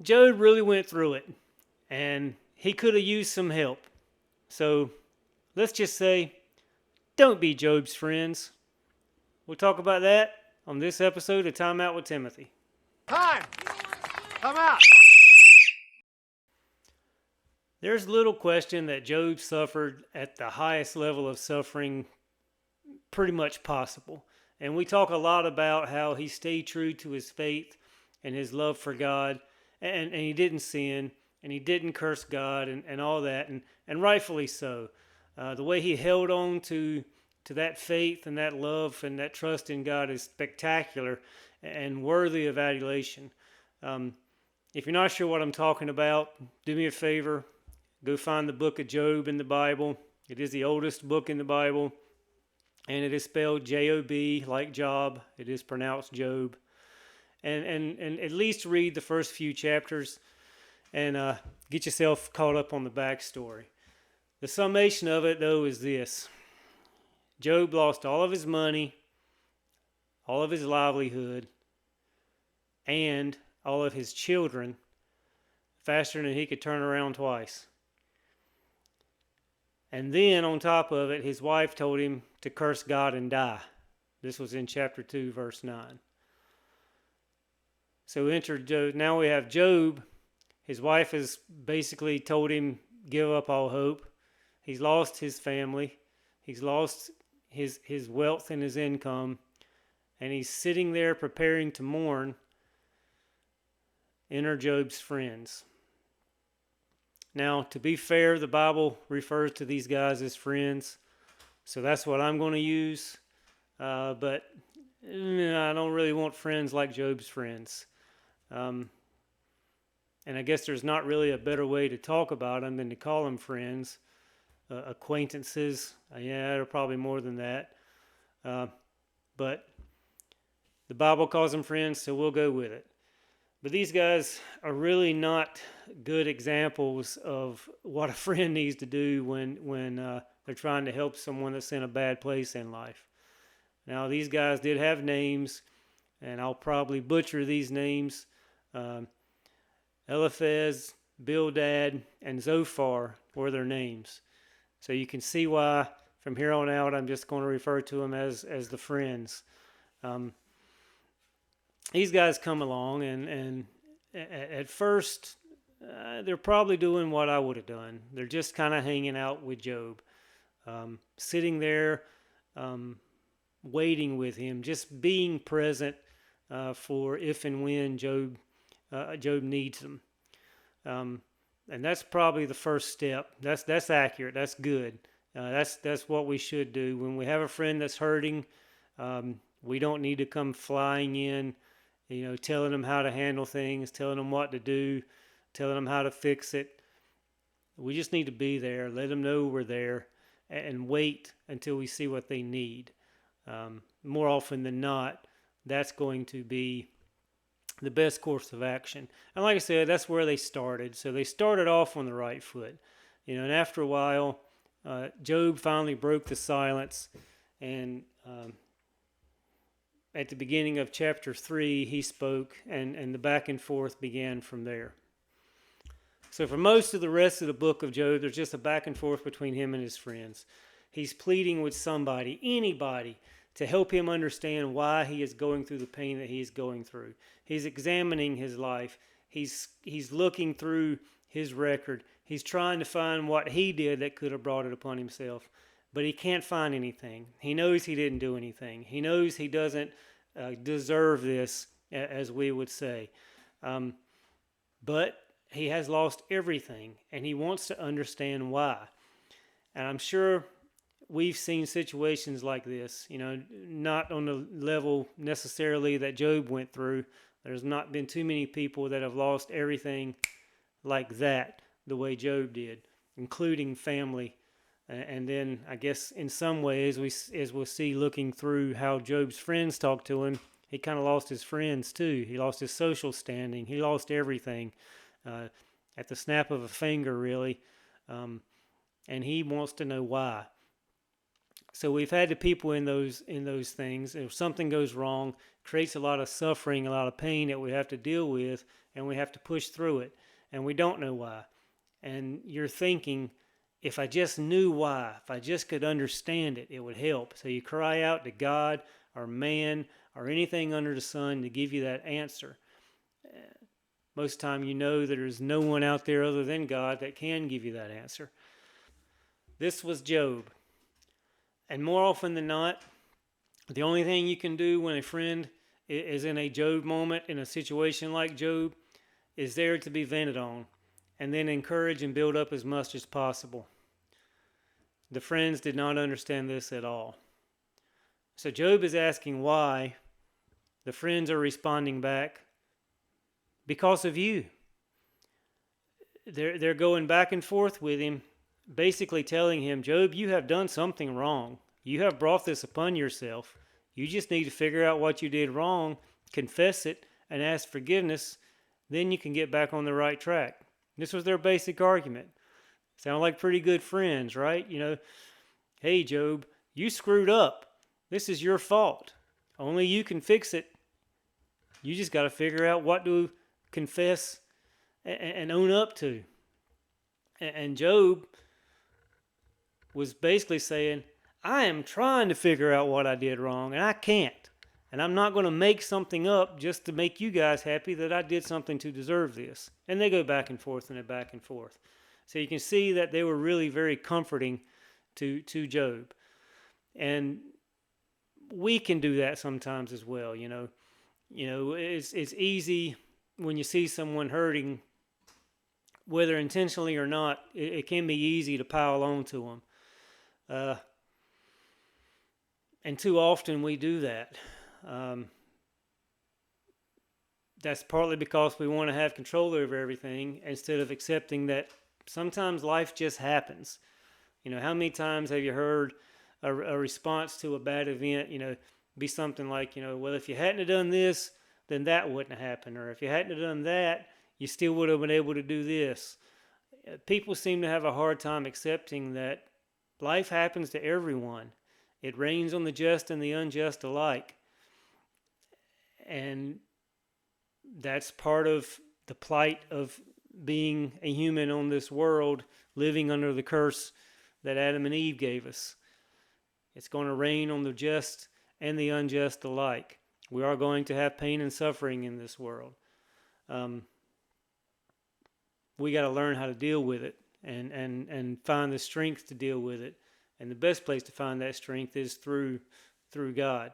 Job really went through it, and he could have used some help. So let's just say, don't be Job's friends. We'll talk about that on this episode of Time Out with Timothy. Time! Come out! There's little question that Job suffered at the highest level of suffering pretty much possible. And we talk a lot about how he stayed true to his faith and his love for God, and he didn't sin, and he didn't curse God, and all that, and rightfully so. The way he held on to that faith and that love and that trust in God is spectacular and worthy of adulation. If you're not sure what I'm talking about, do me a favor. Go find the book of Job in the Bible. It is the oldest book in the Bible, and it is spelled Job, like Job. It is pronounced Job. And at least read the first few chapters and get yourself caught up on the backstory. The summation of it, though, is this. Job lost all of his money, all of his livelihood, and all of his children faster than he could turn around twice. And then, on top of it, his wife told him to curse God and die. This was in chapter 2, verse 9. So enter Job. Now we have Job. His wife has basically told him, give up all hope. He's lost his family. He's lost his wealth and his income. And he's sitting there preparing to mourn. Enter Job's friends. Now, to be fair, the Bible refers to these guys as friends. So that's what I'm going to use. But I don't really want friends like Job's friends. And I guess there's not really a better way to talk about them than to call them friends. Acquaintances. Yeah, they're probably more than that. But the Bible calls them friends, so we'll go with it. But these guys are really not good examples of what a friend needs to do when they're trying to help someone that's in a bad place in life. Now, these guys did have names, and I'll probably butcher these names. Eliphaz, Bildad, and Zophar were their names. So you can see why from here on out I'm just going to refer to them as the friends. These guys come along, and at first they're probably doing what I would have done. They're just kind of hanging out with Job, sitting there, waiting with him, just being present for if and when Job needs them. And that's probably the first step. That's accurate. That's good. That's what we should do when we have a friend that's hurting. We don't need to come flying in, telling them how to handle things, telling them what to do, telling them how to fix it. We just need to be there, let them know we're there, and wait until we see what they need. More often than not, that's going to be the best course of action. And like I said, that's where they started. So they started off on the right foot. And after a while, Job finally broke the silence, and at the beginning of chapter 3, he spoke, and the back and forth began from there. So for most of the rest of the book of Job, there's just a back and forth between him and his friends. He's pleading with somebody, anybody, to help him understand why he is going through the pain that he's going through. He's examining his life. He's looking through his record. He's trying to find what he did that could have brought it upon himself. But he can't find anything. He knows he didn't do anything. He knows he doesn't deserve this, as we would say. But he has lost everything, and he wants to understand why. And I'm sure we've seen situations like this, not on the level necessarily that Job went through. There's not been too many people that have lost everything like that, the way Job did, including family. And then I guess in some ways, as we'll see looking through how Job's friends talked to him, he kind of lost his friends too. He lost his social standing. He lost everything at the snap of a finger, really. And he wants to know why. So we've had the people in those things. If something goes wrong, creates a lot of suffering, a lot of pain that we have to deal with, and we have to push through it, and we don't know why. And you're thinking, if I just knew why, if I just could understand it, it would help. So you cry out to God or man or anything under the sun to give you that answer. Most of the time you know that there's no one out there other than God that can give you that answer. This was Job. And more often than not, the only thing you can do when a friend is in a Job moment, in a situation like Job, is there to be vented on, and then encourage and build up as much as possible. The friends did not understand this at all. So Job is asking why. The friends are responding back, because of you. They're going back and forth with him, basically telling him, Job, you have done something wrong. You have brought this upon yourself. You just need to figure out what you did wrong, confess it, and ask forgiveness. Then you can get back on the right track. This was their basic argument. Sound like pretty good friends, right? Hey, Job, you screwed up. This is your fault. Only you can fix it. You just got to figure out what to confess and own up to. And Job was basically saying, I am trying to figure out what I did wrong, and I can't. And I'm not going to make something up just to make you guys happy that I did something to deserve this. And they go back and forth and back and forth. So you can see that they were really very comforting to Job. And we can do that sometimes as well, It's easy when you see someone hurting, whether intentionally or not, it can be easy to pile on to them. And too often we do that. That's partly because we want to have control over everything instead of accepting that sometimes life just happens. How many times have you heard a response to a bad event, be something like, well, if you hadn't have done this, then that wouldn't have happened. Or if you hadn't have done that, you still would have been able to do this. People seem to have a hard time accepting that life happens to everyone. It rains on the just and the unjust alike. And that's part of the plight of being a human on this world, living under the curse that Adam and Eve gave us. It's going to rain on the just and the unjust alike. We are going to have pain and suffering in this world. We got to learn how to deal with it and find the strength to deal with it. And the best place to find that strength is through God.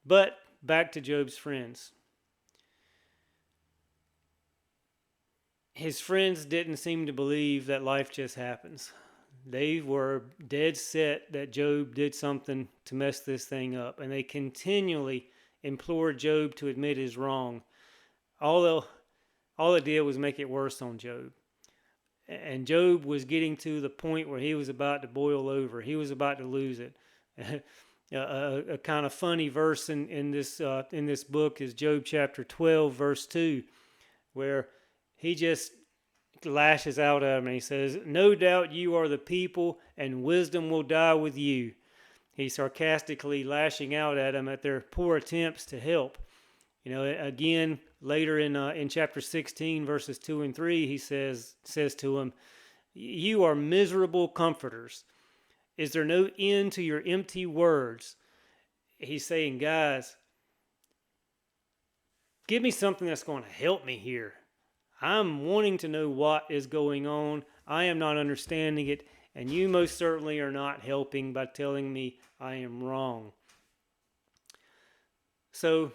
But back to Job's friends. His friends didn't seem to believe that life just happens. They were dead set that Job did something to mess this thing up. And they continually implored Job to admit his wrong. Although all it did was make it worse on Job. And Job was getting to the point where he was about to boil over. He was about to lose it. A kind of funny verse in this book is Job chapter 12, verse 2, where he just lashes out at him and he says, no doubt you are the people and wisdom will die with you. He's sarcastically lashing out at him at their poor attempts to help. Again, later in chapter 16, verses 2 and 3, he says to him, you are miserable comforters. Is there no end to your empty words? He's saying, guys, give me something that's going to help me here. I'm wanting to know what is going on. I am not understanding it, and you most certainly are not helping by telling me I am wrong. So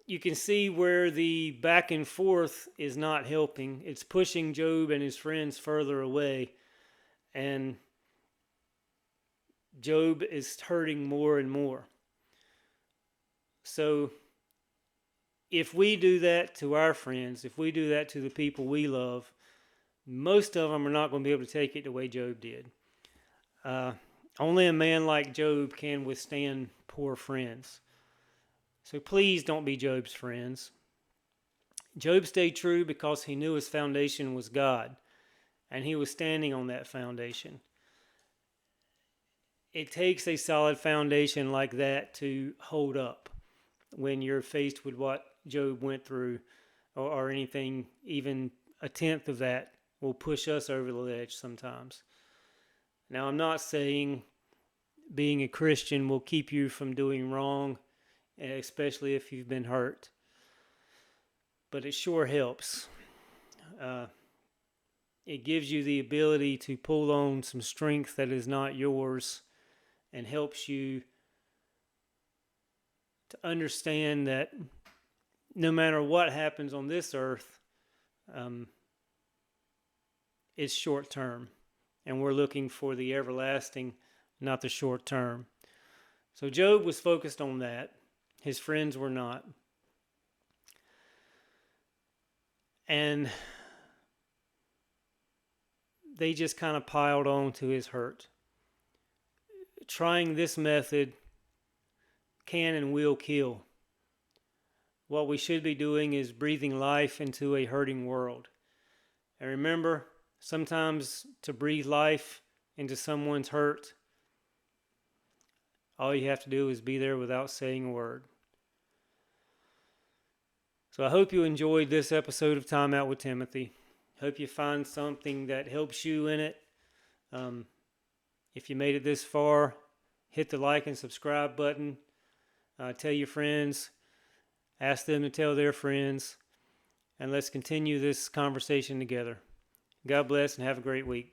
you can see where the back and forth is not helping. It's pushing Job and his friends further away. And Job is hurting more and more. So if we do that to our friends, if we do that to the people we love, most of them are not going to be able to take it the way Job did. Only a man like Job can withstand poor friends. So please don't be Job's friends. Job stayed true because he knew his foundation was God, and he was standing on that foundation. it takes a solid foundation like that to hold up when you're faced with what Job went through, or anything, even a tenth of that will push us over the ledge sometimes. Now, I'm not saying being a Christian will keep you from doing wrong, especially if you've been hurt, but it sure helps. It gives you the ability to pull on some strength that is not yours, and helps you to understand that no matter what happens on this earth, it's short term, and we're looking for the everlasting, not the short term. So Job was focused on that. His friends were not. And they just kind of piled on to his hurt. Trying this method can and will kill. What we should be doing is breathing life into a hurting world. And remember, sometimes to breathe life into someone's hurt, all you have to do is be there without saying a word. So I hope you enjoyed this episode of Time Out with Timothy. Hope you find something that helps you in it. If you made it this far, hit the like and subscribe button. Tell your friends. Ask them to tell their friends. And let's continue this conversation together. God bless and have a great week.